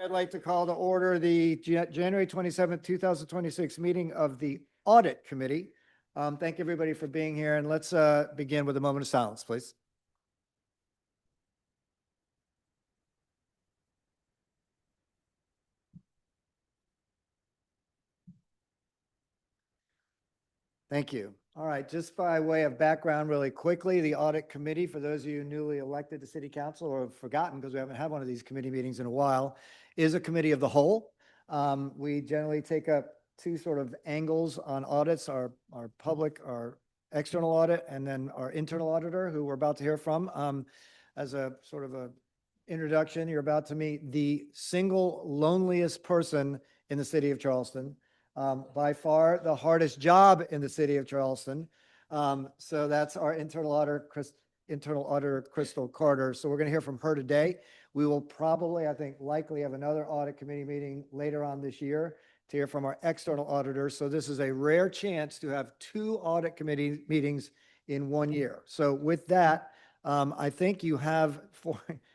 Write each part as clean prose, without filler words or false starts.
I'd like to call to order the January 27th, 2026 meeting of the Audit Committee. Thank everybody for being here, and let's begin with a moment of silence, please. Thank you. All right, just by way of background really quickly, the Audit Committee, for those of you newly elected to City Council or have forgotten because we haven't had one of these committee meetings in a while, is a committee of the whole. We generally take up two sort of angles on audits, our public, our external audit, and then our internal auditor, who we're about to hear from. As a sort of a introduction, you're about to meet the single loneliest person in the city of Charleston. By far the hardest job in the city of Charleston. So that's our internal auditor, Crystal Carter. So we're going to hear from her today. We will probably, I think, likely have another audit committee meeting later on this year to hear from our external auditor. So this is a rare chance to have two audit committee meetings in 1 year. So with that, I think you have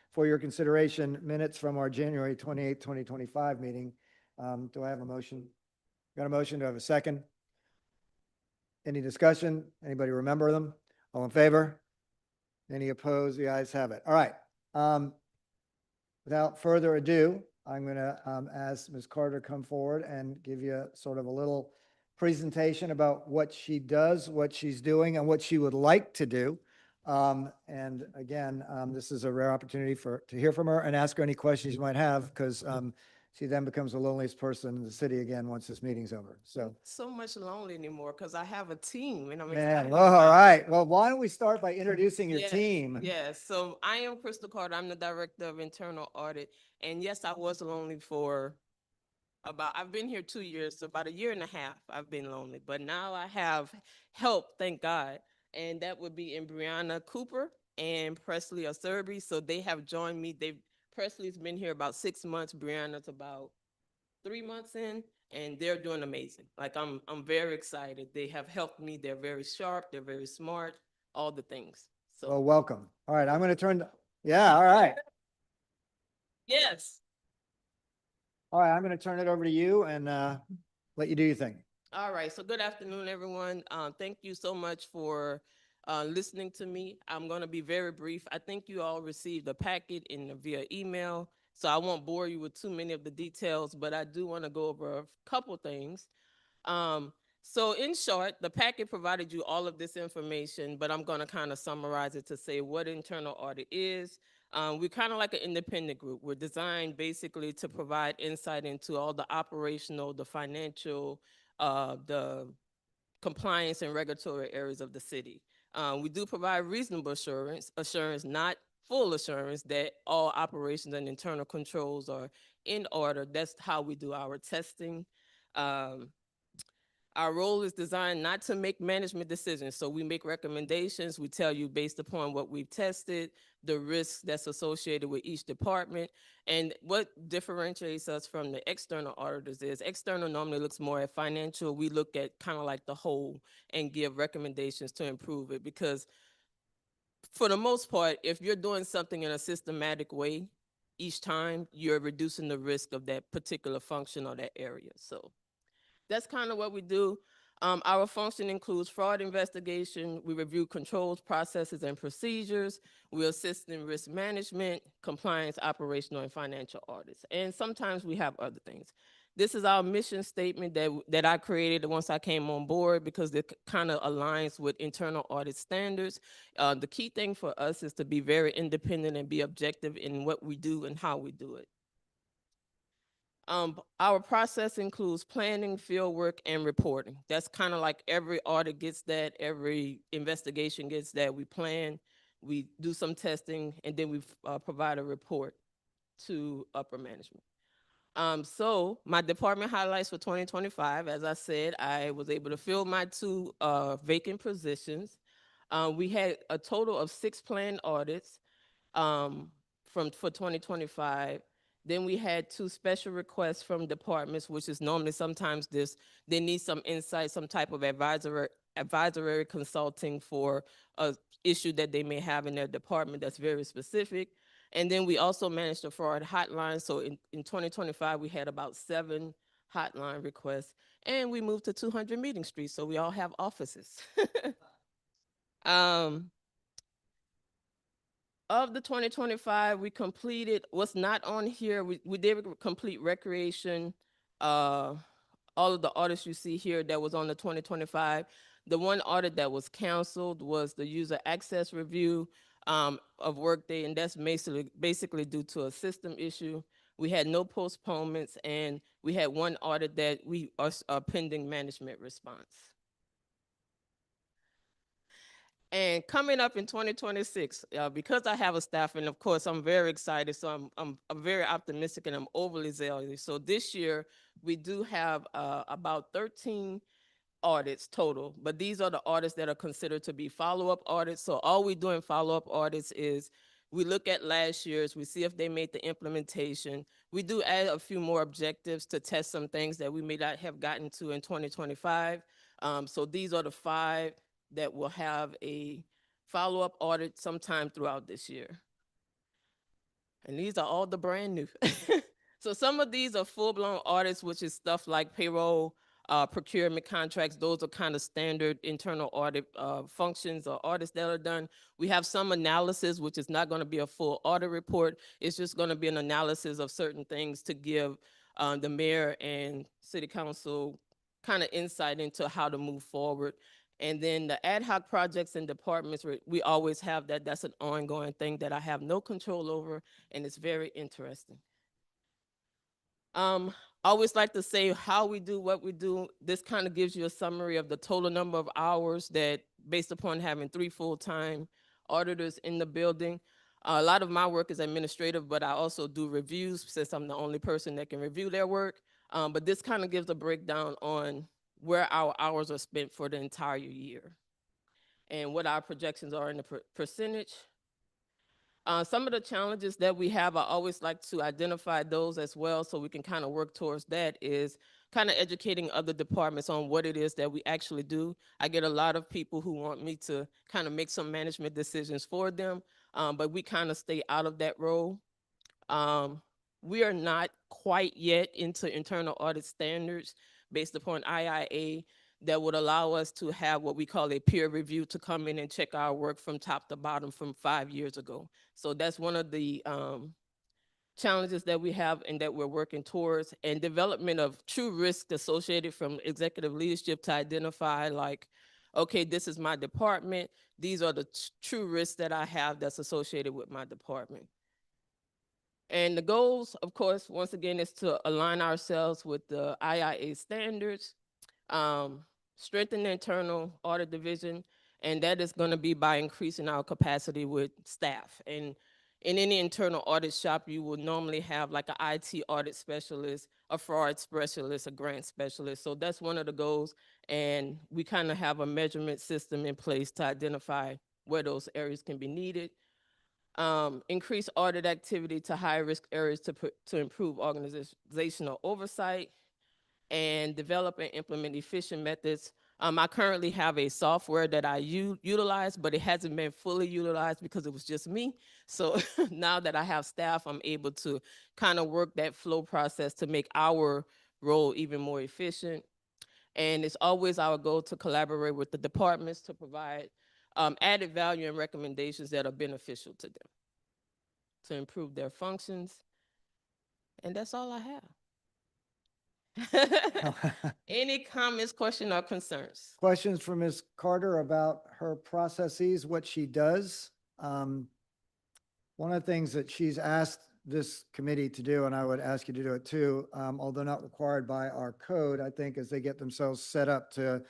for your consideration minutes from our January 28, 2025 meeting. Do I have a motion? Got a motion? Do I have a second? Any discussion? Anybody remember them? All in favor? Any opposed? The ayes have it. All right. Without further ado, I'm going to ask Ms. Carter come forward and give you sort of a little presentation about what she does, what she's doing, and what she would like to do. And again, this is a rare opportunity to hear from her and ask her any questions you might have, because she then becomes the loneliest person in the city again once this meeting's over. So much lonely anymore because I have a team and I'm Man, excited. well, all right. Well, why don't we start by introducing your Yes, team? Yes, so I am Crystal Carter. I'm the Director of Internal Audit. And yes, I was lonely for I've been here 2 years, so about 1.5 years I've been lonely. But now I have help, thank God. And that would be in Brianna Cooper and Presley Acerbi. So they have joined me. Presley's been here about 6 months. Brianna's about 3 months in, and they're doing amazing. Like I'm very excited. They have helped me. They're very sharp. They're very smart. All the things. So Well, welcome. All right, I'm going to turn. Yeah, all right. yes. All right, I'm going to turn it over to you and let you do your thing. All right. So good afternoon, everyone. Thank you so much for listening to me. I'm going to be very brief. I think you all received a packet via email, so I won't bore you with too many of the details, but I do want to go over a couple things. So in short, the packet provided you all of this information, but I'm going to kind of summarize it to say what internal audit is. We're kind of like an independent group. We're designed basically to provide insight into all the operational, the financial, the compliance and regulatory areas of the city. We do provide reasonable assurance, not full assurance that all operations and internal controls are in order. That's how we do our testing. Our role is designed not to make management decisions. So we make recommendations. We tell you based upon what we've tested, the risks that's associated with each department. And what differentiates us from the external auditors is external normally looks more at financial. We look at kind of like the whole and give recommendations to improve it, because for the most part, if you're doing something in a systematic way, each time you're reducing the risk of that particular function or that area. So that's kind of what we do. Our function includes fraud investigation. We review controls, processes, and procedures. We assist in risk management, compliance, operational, and financial audits. And sometimes we have other things. This is our mission statement that I created once I came on board, because it kind of aligns with internal audit standards. The key thing for us is to be very independent and be objective in what we do and how we do it. Our process includes planning, field work, and reporting. That's kind of like every audit gets that, every investigation gets that. We plan, we do some testing, and then we provide a report. to upper management. So my department highlights for 2025, as I said, I was able to fill my two vacant positions. We had a total of 6 planned audits um, for 2025. Then we had 2 special requests from departments, which is normally sometimes they need some insight, some type of advisory consulting for a issue that they may have in their department that's very specific. And then we also managed a fraud hotline. So in 2025, we had about 7 hotline requests, and we moved to 200 Meeting Street, so we all have offices. um, of the 2025, we completed what's not on here. We did complete recreation, all of the audits you see here that was on the 2025. The one audit that was canceled was the user access review of Workday, and that's basically due to a system issue. We had no postponements, and we had one audit that we are pending management response. And coming up in 2026, because I have a staff, and of course I'm very excited, so I'm very optimistic and I'm overly zealous. So this year we do have about 13 audits total, but these are the audits that are considered to be follow-up audits. So all we do in follow-up audits is we look at last year's, we see if they made the implementation. We do add a few more objectives to test some things that we may not have gotten to in 2025. So these are the 5 that will have a follow-up audit sometime throughout this year. And these are all the brand new. So some of these are full-blown audits, which is stuff like payroll, procurement contracts. Those are kind of standard internal audit functions or audits that are done. We have some analysis, which is not going to be a full audit report. It's just going to be an analysis of certain things to give the mayor and city council kind of insight into how to move forward. And then the ad hoc projects and departments, we always have that. That's an ongoing thing that I have no control over, and it's very interesting. I always like to say how we do what we do. This kind of gives you a summary of the total number of hours that, based upon having 3 full-time auditors in the building. A lot of my work is administrative, but I also do reviews since I'm the only person that can review their work. But this kind of gives a breakdown on where our hours are spent for the entire year and what our projections are in the percentage. Some of the challenges that we have, I always like to identify those as well so we can kind of work towards that, is kind of educating other departments on what it is that we actually do. I get a lot of people who want me to kind of make some management decisions for them, but we kind of stay out of that role. We are not quite yet into internal audit standards based upon IIA that would allow us to have what we call a peer review to come in and check our work from top to bottom from 5 years ago. So that's one of the challenges that we have and that we're working towards, and development of true risk associated from executive leadership to identify, like, okay, this is my department. These are the true risks that I have that's associated with my department. And the goals, of course, once again, is to align ourselves with the IIA standards, strengthen the internal audit division, and that is going to be by increasing our capacity with staff. And in any internal audit shop, you will normally have like an IT audit specialist, a fraud specialist, a grant specialist. So that's one of the goals, and we kind of have a measurement system in place to identify where those areas can be needed. Increase audit activity to high-risk areas to improve organizational oversight, and develop and implement efficient methods. I currently have a software that I utilize, but it hasn't been fully utilized because it was just me. So now that I have staff, I'm able to kind of work that flow process to make our role even more efficient. And it's always our goal to collaborate with the departments to provide added value and recommendations that are beneficial to them to improve their functions. And that's all I have. Any comments, questions, or concerns? Questions for Ms. Carter about her processes, what she does. One of the things that she's asked this committee to do, and I would ask you to do it too, although not required by our code, I think, as they get themselves set up to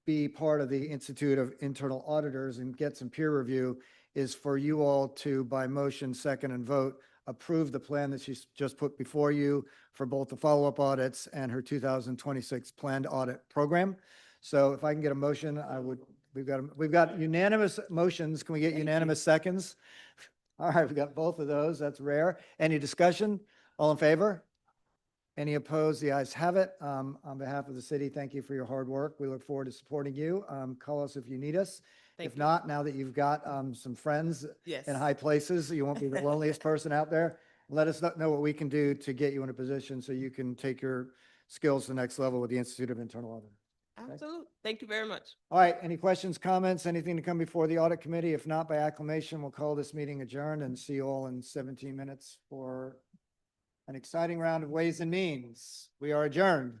be part of the Institute of Internal Auditors and get some peer review, is for you all to, by motion, second, and vote, approve the plan that she's just put before you for both the follow-up audits and her 2026 planned audit program. So if I can get a motion, we've got unanimous motions. Can we get unanimous seconds? All right, we got both of those. That's rare. Any discussion? All in favor? Any opposed? The ayes have it. On behalf of the city, thank you for your hard work. We look forward to supporting you. Call us if you need us. Thank If you. not, now that you've got some friends Yes. in high places, you won't be the loneliest person out there. Let us know what we can do to get you in a position so you can take your skills to the next level with the Institute of Internal Audit. Absolutely. Thank you very much. All right, any questions, comments, anything to come before the audit committee? If not, by acclamation, we'll call this meeting adjourned and see you all in 17 minutes for an exciting round of Ways and Means. We are adjourned.